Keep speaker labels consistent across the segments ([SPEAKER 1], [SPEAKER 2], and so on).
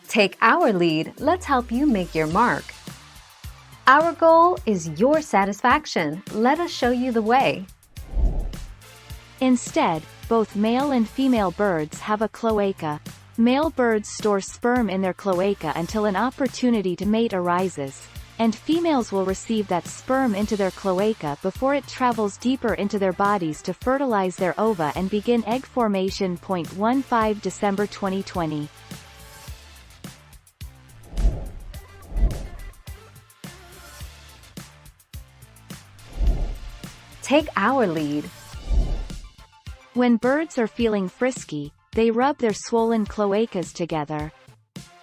[SPEAKER 1] Take our lead, let's help you make your mark. Our goal is your satisfaction. Let us show you the way.
[SPEAKER 2] Instead, both male and female birds have a cloaca. Male birds store sperm in their cloaca until an opportunity to mate arises, and females will receive that sperm into their cloaca before it travels deeper into their bodies to fertilize their ova and begin egg formation. 15 December 2020.
[SPEAKER 1] Take our lead.
[SPEAKER 2] When birds are feeling frisky, they rub their swollen cloacas together.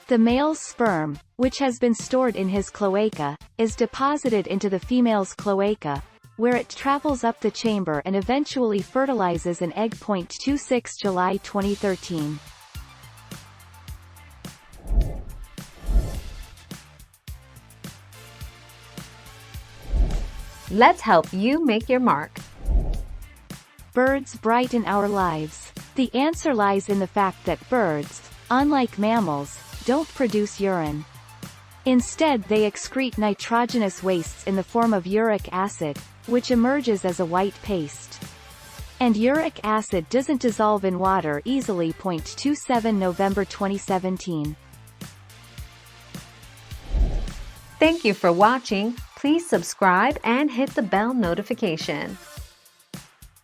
[SPEAKER 2] The male's sperm, which has been stored in his cloaca, is deposited into the female's cloaca, where it travels up the chamber and eventually fertilizes an egg. 26 July 2013.
[SPEAKER 1] Let's help you make your mark.
[SPEAKER 2] Birds brighten our lives. The answer lies in the fact that birds, unlike mammals, don't produce urine. Instead, they excrete nitrogenous wastes in the form of uric acid, which emerges as a white paste. And uric acid doesn't dissolve in water easily. 27 November 2017.
[SPEAKER 1] Thank you for watching. Please subscribe and hit the bell notification.